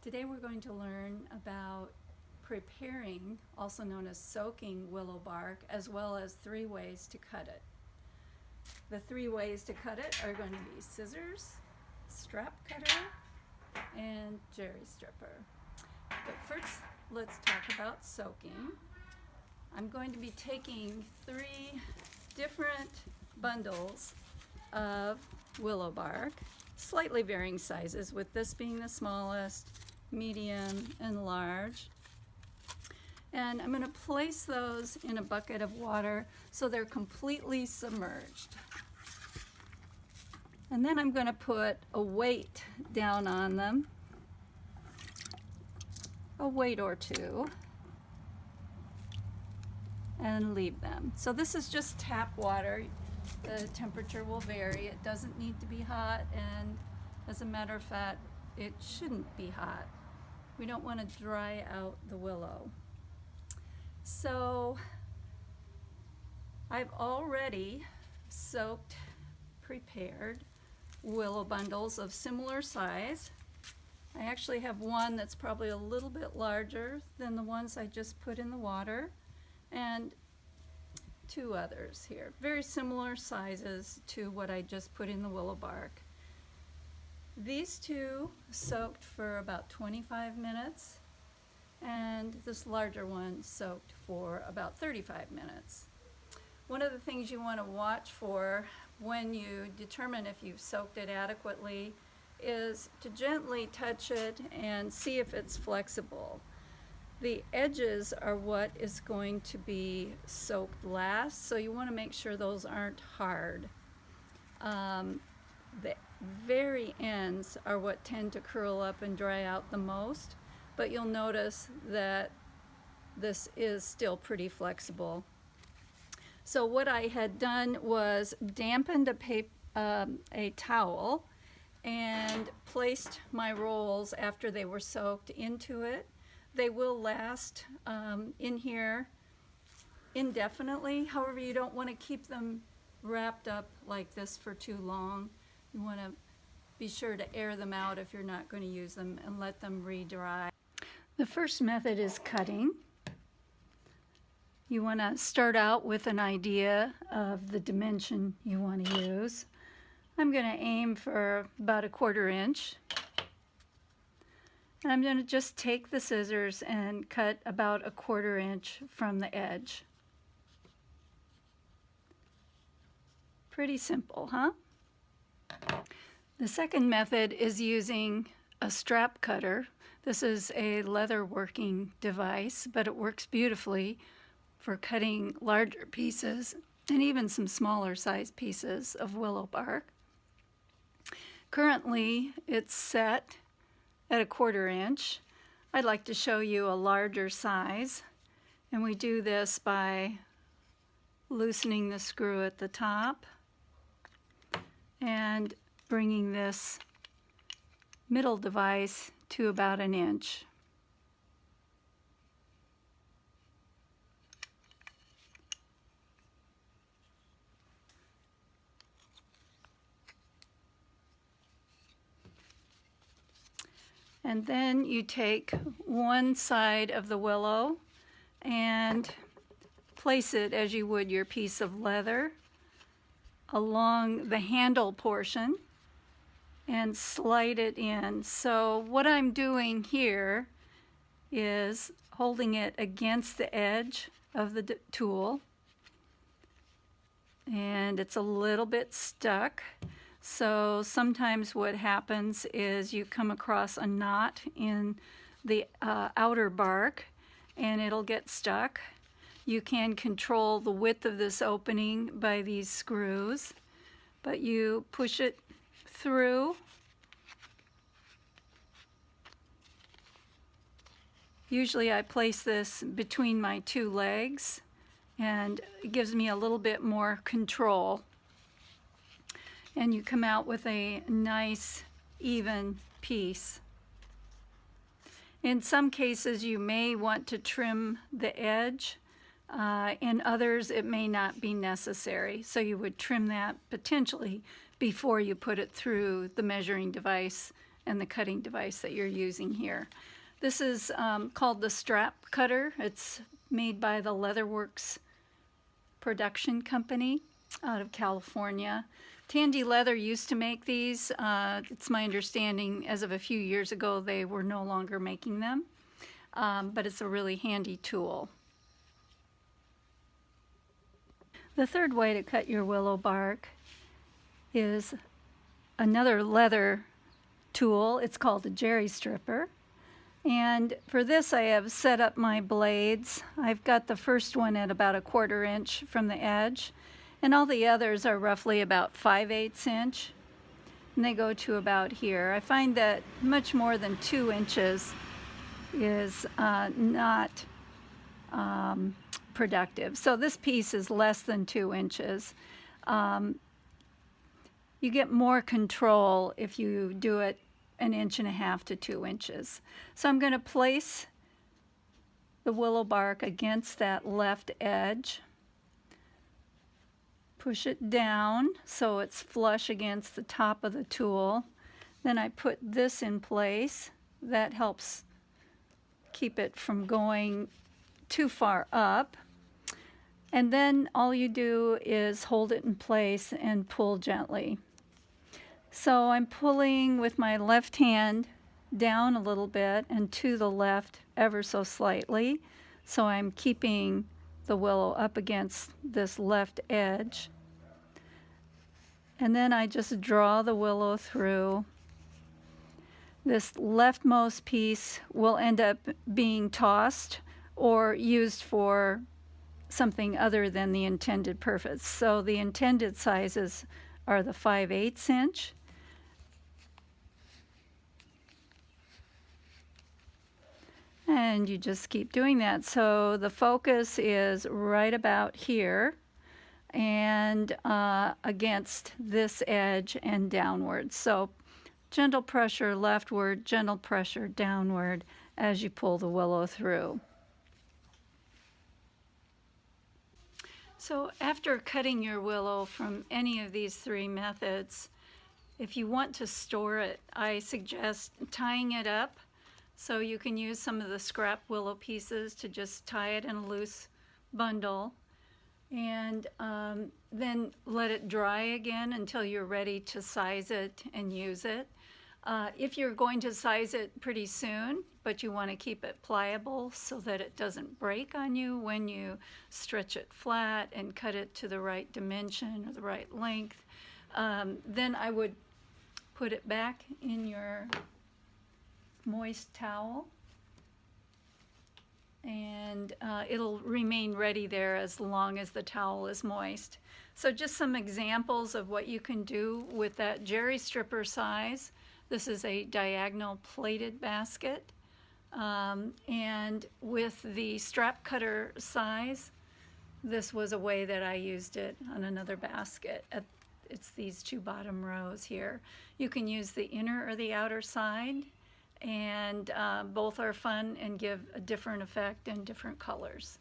Today we're going to learn about preparing, also known as soaking, willow bark, as well as 3 ways to cut it. The 3 ways to cut it are going to be scissors, strap cutter, and jerry stripper. But first, let's talk about soaking. I'm going to be taking 3 different bundles of willow bark, slightly varying sizes, with this being the smallest, medium, and large. And I'm going to place those in a bucket of water so they're completely submerged. And then I'm going to put a weight down on them, a weight or 2, and leave them. So this is just tap water. The temperature will vary. It doesn't need to be hot, and as a matter of fact, it shouldn't be hot. We don't want to dry out the willow. So I've already soaked, prepared willow bundles of similar size. I actually have one that's probably a little bit larger than the ones I just put in the water, and 2 others here, very similar sizes to what I just put in the willow bark. These 2 soaked for about 25 minutes, and this larger one soaked for about 35 minutes. One of the things you want to watch for when you determine if you've soaked it adequately is to gently touch it and see if it's flexible. The edges are what is going to be soaked last, so you want to make sure those aren't hard. The very ends are what tend to curl up and dry out the most, but you'll notice that this is still pretty flexible. So what I had done was dampened a towel and placed my rolls after they were soaked into it. They will last in here indefinitely. However, you don't want to keep them wrapped up like this for too long. You want to be sure to air them out if you're not going to use them and let them re-dry. The first method is cutting. You want to start out with an idea of the dimension you want to use. I'm going to aim for about 1/4 inch. And I'm going to just take the scissors and cut about 1/4 inch from the edge. Pretty simple, huh? The second method is using a strap cutter. This is a leather working device, but it works beautifully for cutting larger pieces and even some smaller size pieces of willow bark. Currently, it's set at 1/4 inch. I'd like to show you a larger size, and we do this by loosening the screw at the top and bringing this middle device to about 1 inch. And then you take one side of the willow and place it as you would your piece of leather along the handle portion and slide it in. So what I'm doing here is holding it against the edge of the tool, and it's a little bit stuck. So sometimes what happens is you come across a knot in the outer bark and it'll get stuck. You can control the width of this opening by these screws, but you push it through. Usually I place this between my 2 legs, and it gives me a little bit more control. And you come out with a nice, even piece. In some cases, you may want to trim the edge. In others, it may not be necessary. So you would trim that potentially before you put it through the measuring device and the cutting device that you're using here. This is called the strap cutter. It's made by the Leatherworks production company out of California. Tandy Leather used to make these. It's my understanding as of a few years ago they were no longer making them, but it's a really handy tool. The third way to cut your willow bark is another leather tool. It's called a jerry stripper. And for this I have set up my blades. I've got the first one at about 1/4 inch from the edge, and all the others are roughly about 5/8 inch, and they go to about here. I find that much more than 2 inches is not productive. So this piece is less than 2 inches. You get more control if you do it 1.5 to 2 inches. So I'm going to place the willow bark against that left edge, push it down so it's flush against the top of the tool. Then I put this in place. That helps keep it from going too far up. And then all you do is hold it in place and pull gently. So I'm pulling with my left hand down a little bit and to the left ever so slightly. So I'm keeping the willow up against this left edge. And then I just draw the willow through. This leftmost piece will end up being tossed or used for something other than the intended purpose. So the intended sizes are the 5/8 inch. And you just keep doing that. So the focus is right about here and against this edge and downward. So gentle pressure leftward, gentle pressure downward as you pull the willow through. So after cutting your willow from any of these 3 methods, if you want to store it, I suggest tying it up. So you can use some of the scrap willow pieces to just tie it in a loose bundle, and then let it dry again until you're ready to size it and use it. If you're going to size it pretty soon, but you want to keep it pliable so that it doesn't break on you when you stretch it flat and cut it to the right dimension or the right length, then I would put it back in your moist towel, and it'll remain ready there as long as the towel is moist. So just some examples of what you can do with that jerry stripper size. This is a diagonal plated basket, and with the strap cutter size, this was a way that I used it on another basket. It's these 2 bottom rows here. You can use the inner or the outer side, and both are fun and give a different effect and different colors.